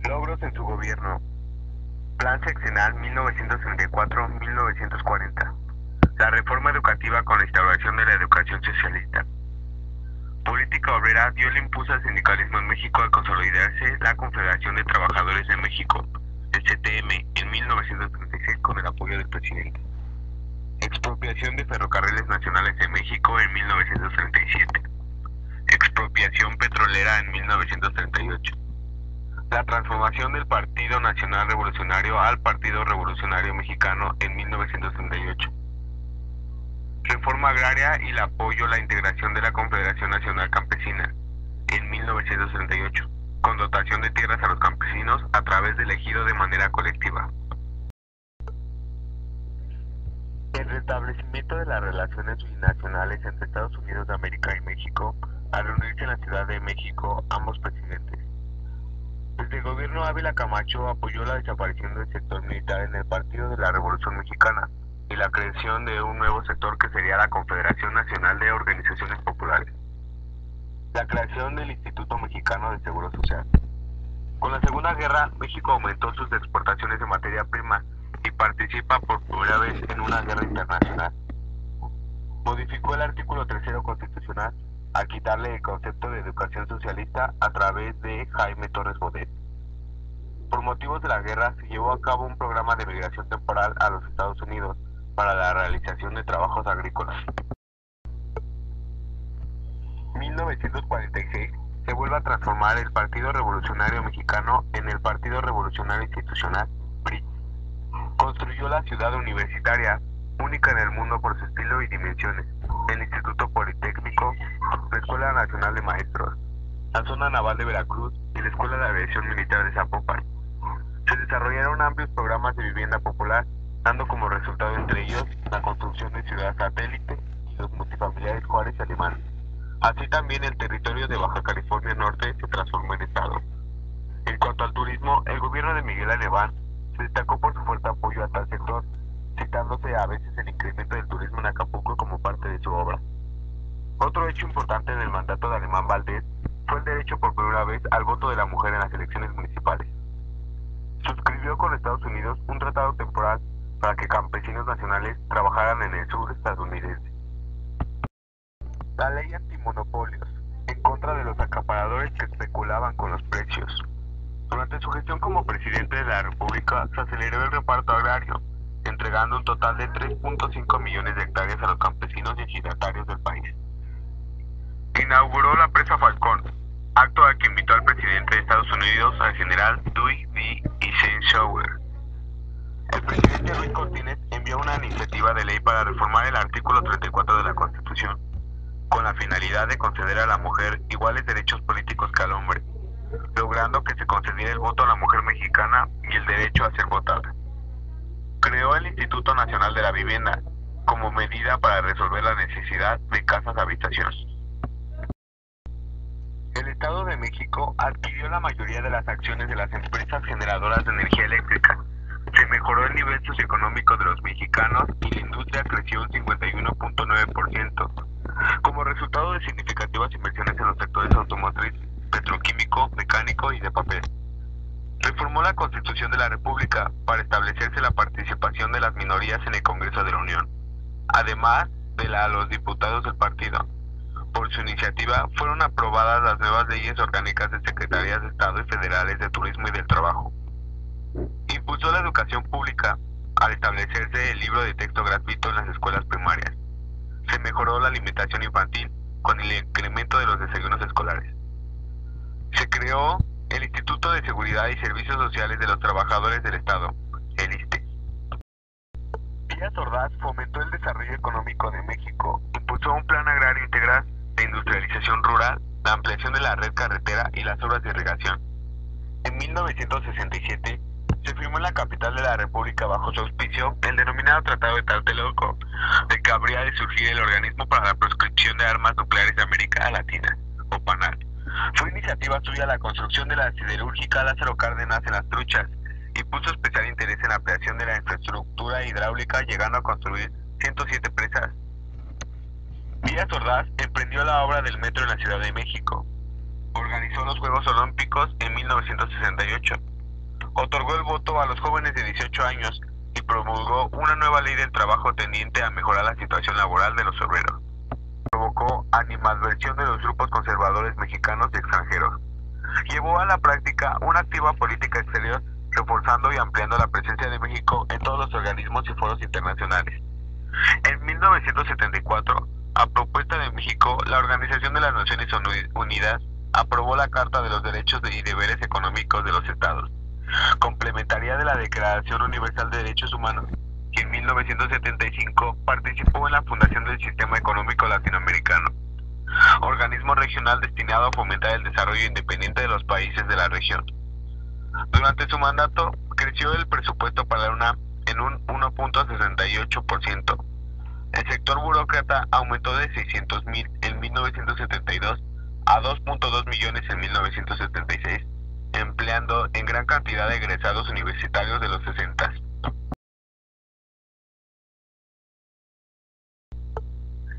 Logros en su gobierno. Plan Sexenal 1934-1940. La reforma educativa con la instauración de la educación socialista. Política obrera dio el impulso al sindicalismo en México al consolidarse la Confederación de Trabajadores de México, el CTM, en 1936 con el apoyo del presidente. Expropiación de ferrocarriles nacionales de México en 1937. Expropiación petrolera en 1938. La transformación del Partido Nacional Revolucionario al Partido Revolucionario Mexicano en 1938. Reforma agraria y el apoyo a la integración de la Confederación Nacional Campesina en 1938, con dotación de tierras a los campesinos a través del ejido de manera colectiva. El restablecimiento de las relaciones binacionales entre Estados Unidos de América y México al reunirse en la Ciudad de México ambos presidentes. Desde el gobierno Ávila Camacho apoyó la desaparición del sector militar en el Partido de la Revolución Mexicana y la creación de un nuevo sector que sería la Confederación Nacional de Organizaciones Populares. La creación del Instituto Mexicano de Seguro Social. Con la Segunda Guerra, México aumentó sus exportaciones de materia prima y participa por primera vez en una guerra internacional. Modificó el artículo 3 constitucional al quitarle el concepto de educación socialista a través de Jaime Torres Bodet. Por motivos de la guerra se llevó a cabo un programa de migración temporal a los Estados Unidos para la realización de trabajos agrícolas. 1946 se vuelve a transformar el Partido Revolucionario Mexicano en el Partido Revolucionario Institucional, PRI. Construyó la ciudad universitaria, única en el mundo por su estilo y dimensiones, el Instituto Politécnico, la Escuela Nacional de Maestros, la Zona Naval de Veracruz y la Escuela de Aviación Militar de Zapopan. Se desarrollaron amplios programas de vivienda popular, dando como resultado entre ellos la construcción de ciudad satélite y los multifamiliares Juárez y Alemán. Así también el territorio de Baja California Norte se transformó en estado. En cuanto al turismo, el gobierno de Miguel Alemán se destacó por su fuerte apoyo a tal sector, citándose a veces el incremento del turismo en Acapulco como parte de su obra. Otro hecho importante en el mandato de Alemán Valdés fue el derecho por primera vez al voto de la mujer en las elecciones municipales. Suscribió con Estados Unidos un tratado temporal para que campesinos nacionales trabajaran en el sur estadounidense. La ley antimonopolios, en contra de los acaparadores que especulaban con los precios. Durante su gestión como presidente de la República se aceleró el reparto agrario, entregando un total de 3.5 millones de hectáreas a los campesinos y ejidatarios del país. Inauguró la presa Falcón, acto al que invitó al presidente de Estados Unidos, al general Dwight D. Eisenhower. El presidente Luis Cortines envió una iniciativa de ley para reformar el artículo 34 de la Constitución, con la finalidad de conceder a la mujer iguales derechos políticos que al hombre, logrando que se concediera el voto a la mujer mexicana y el derecho a ser votada. Creó el Instituto Nacional de la Vivienda, como medida para resolver la necesidad de casas de habitación. El Estado de México adquirió la mayoría de las acciones de las empresas generadoras de energía eléctrica. Se mejoró el nivel socioeconómico de los mexicanos y la industria creció un 51.9%, como resultado de significativas inversiones en los sectores automotriz, petroquímico, mecánico y de papel. Reformó la Constitución de la República para establecerse la participación de las minorías en el Congreso de la Unión, además de la a los diputados del partido. Por su iniciativa fueron aprobadas las nuevas leyes orgánicas de Secretarías de Estado y Federales de Turismo y del Trabajo. Impulsó la educación pública al establecerse el libro de texto gratuito en las escuelas primarias. Se mejoró la alimentación infantil con el incremento de los desayunos escolares. Se creó el Instituto de Seguridad y Servicios Sociales de los Trabajadores del Estado, el ISSSTE. Díaz Ordaz fomentó el desarrollo económico de México, impulsó un plan agrario integral de industrialización rural, la ampliación de la red carretera y las obras de irrigación. En 1967 se firmó en la capital de la República bajo su auspicio el denominado Tratado de Tlatelolco, de que habría de surgir el Organismo para la Proscripción de Armas Nucleares de América Latina, o PANAL. Fue iniciativa suya la construcción de la siderúrgica Lázaro Cárdenas en Las Truchas y puso especial interés en la ampliación de la infraestructura hidráulica, llegando a construir 107 presas. Díaz Ordaz emprendió la obra del metro en la Ciudad de México. Organizó los Juegos Olímpicos en 1968 Otorgó el voto a los jóvenes de 18 años y promulgó una nueva ley del trabajo tendiente a mejorar la situación laboral de los obreros. Provocó animadversión de los grupos conservadores mexicanos y extranjeros. Llevó a la práctica una activa política exterior, reforzando y ampliando la presencia de México en todos los organismos y foros internacionales. En 1974, a propuesta de México, la Organización de las Naciones Unidas aprobó la Carta de los Derechos y Deberes Económicos de los Estados, complementaria de la Declaración Universal de Derechos Humanos, y en 1975 participó en la fundación del Sistema Económico Latinoamericano, organismo regional destinado a fomentar el desarrollo independiente de los países de la región. Durante su mandato, creció el presupuesto para la UNAM en un 1.68%. El sector burócrata aumentó de 600,000 en 1972 a 2.2 millones en 1976, empleando en gran cantidad de egresados universitarios de los 60.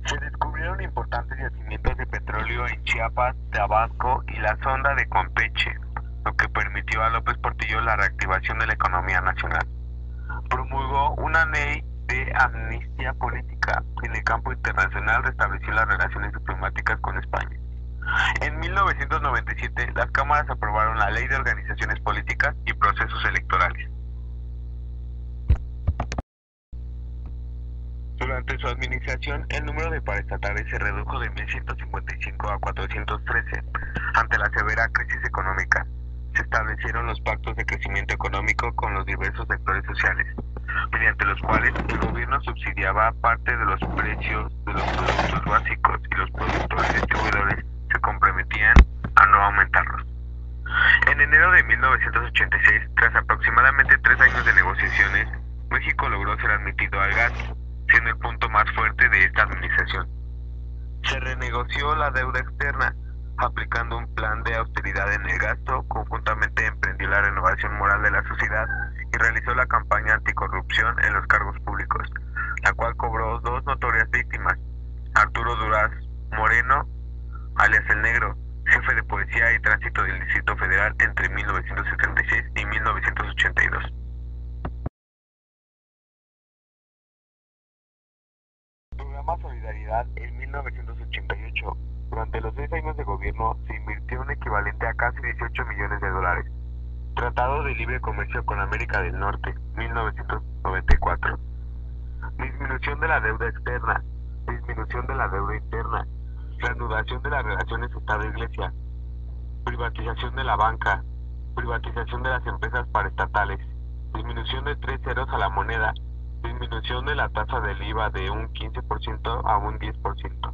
Se descubrieron importantes yacimientos de petróleo en Chiapas, Tabasco y la sonda de Campeche, lo que permitió a López Portillo la reactivación de la economía nacional. Promulgó una ley de amnistía política. En el campo internacional restableció las relaciones diplomáticas con España. En 1997, las cámaras aprobaron la Ley de Organizaciones Políticas y Procesos Electorales. Durante su administración, el número de paraestatales se redujo de 1.155 a 413. Ante la severa crisis económica, se establecieron los pactos de crecimiento económico con los diversos sectores sociales, mediante los cuales el gobierno subsidiaba parte de los precios de los productos básicos y los productores distribuidores se comprometían a no aumentarlos. En enero de 1986, tras aproximadamente 3 años de negociaciones, México logró ser admitido al GATT, siendo el punto más fuerte de esta administración. Se renegoció la deuda externa, aplicando un plan de austeridad en el gasto, conjuntamente emprendió la renovación moral de la sociedad y realizó la campaña anticorrupción en los cargos públicos, la cual cobró 2 notorias víctimas: Arturo Duraz Moreno, alias El Negro, jefe de Policía y Tránsito del Distrito Federal entre 1976 y 1982. Programa Solidaridad en 1988. Durante los 6 años de gobierno se invirtió un equivalente a casi 18 millones de dólares. Tratado de Libre Comercio con América del Norte, 1994. Disminución de la deuda externa, disminución de la deuda interna, reanudación de las relaciones Estado-Iglesia, privatización de la banca, privatización de las empresas paraestatales, disminución de 3 ceros a la moneda, disminución de la tasa del IVA de un 15% a un 10%.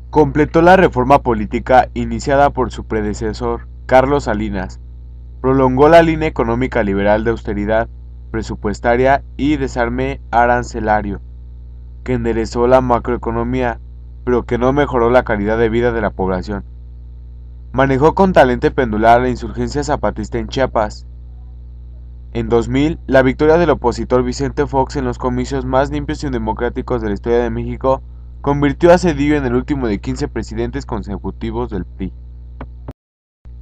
Completó la reforma política iniciada por su predecesor, Carlos Salinas. Prolongó la línea económica liberal de austeridad presupuestaria y desarme arancelario, que enderezó la macroeconomía, pero que no mejoró la calidad de vida de la población. Manejó con talento pendular la insurgencia zapatista en Chiapas. En 2000, la victoria del opositor Vicente Fox en los comicios más limpios y democráticos de la historia de México convirtió a Zedillo en el último de 15 presidentes consecutivos del PRI.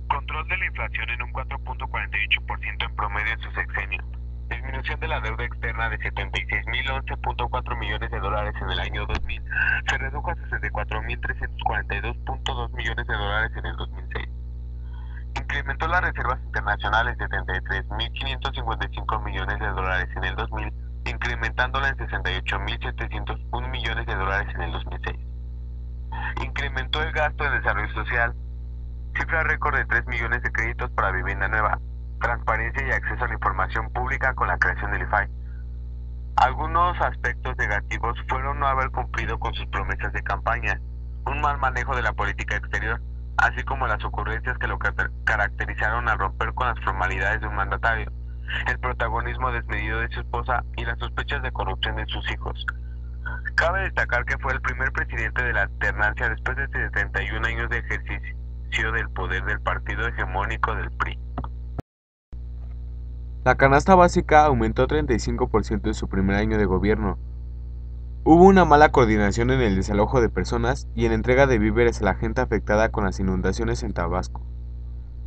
Control de la inflación en un 4.48% en promedio en su sexenio. Disminución de la deuda externa de 76.011.4 millones de dólares en el año 2000 se redujo a 64.342.2 millones de dólares en el 2006. Incrementó las reservas internacionales de 33.555 millones de dólares en el 2000, incrementándola en 68.701 millones de dólares en el 2006. Incrementó el gasto en desarrollo social, cifra récord de 3 millones de créditos para vivienda nueva, transparencia y acceso a la información pública con la creación del IFAI. Algunos aspectos negativos fueron no haber cumplido con sus promesas de campaña, un mal manejo de la política exterior, así como las ocurrencias que lo caracterizaron al romper con las formalidades de un mandatario, el protagonismo desmedido de su esposa y las sospechas de corrupción de sus hijos. Cabe destacar que fue el primer presidente de la alternancia después de 71 años de ejercicio del poder del partido hegemónico del PRI. La canasta básica aumentó 35% en su primer año de gobierno. Hubo una mala coordinación en el desalojo de personas y en entrega de víveres a la gente afectada con las inundaciones en Tabasco.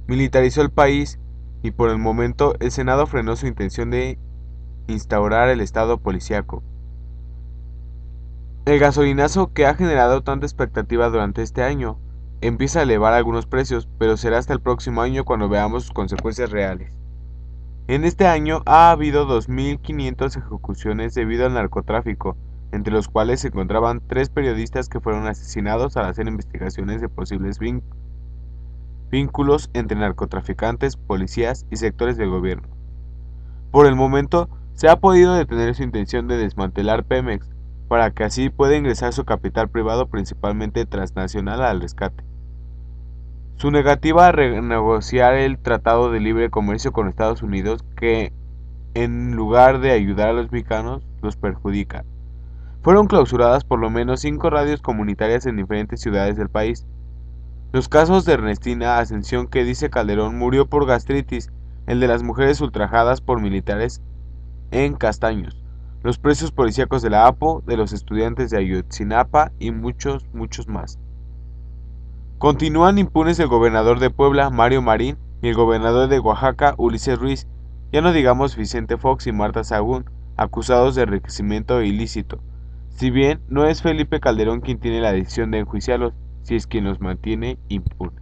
militarizó el país y por el momento el Senado frenó su intención de instaurar el estado policíaco. El gasolinazo, que ha generado tanta expectativa durante este año, empieza a elevar algunos precios, pero será hasta el próximo año cuando veamos sus consecuencias reales. En este año ha habido 2.500 ejecuciones debido al narcotráfico, entre los cuales se encontraban 3 periodistas que fueron asesinados al hacer investigaciones de posibles vínculos entre narcotraficantes, policías y sectores del gobierno. Por el momento, se ha podido detener su intención de desmantelar Pemex, para que así pueda ingresar su capital privado, principalmente transnacional, al rescate. Su negativa a renegociar el Tratado de Libre Comercio con Estados Unidos, que en lugar de ayudar a los mexicanos, los perjudica. Fueron clausuradas por lo menos 5 radios comunitarias en diferentes ciudades del país. Los casos de Ernestina Ascensión, que dice Calderón murió por gastritis, el de las mujeres ultrajadas por militares en Castaños, los presos policíacos de la APO, de los estudiantes de Ayotzinapa y muchos más. Continúan impunes el gobernador de Puebla, Mario Marín, y el gobernador de Oaxaca, Ulises Ruiz, ya no digamos Vicente Fox y Marta Sagún, acusados de enriquecimiento ilícito. Si bien no es Felipe Calderón quien tiene la decisión de enjuiciarlos, si es quien los mantiene impunes.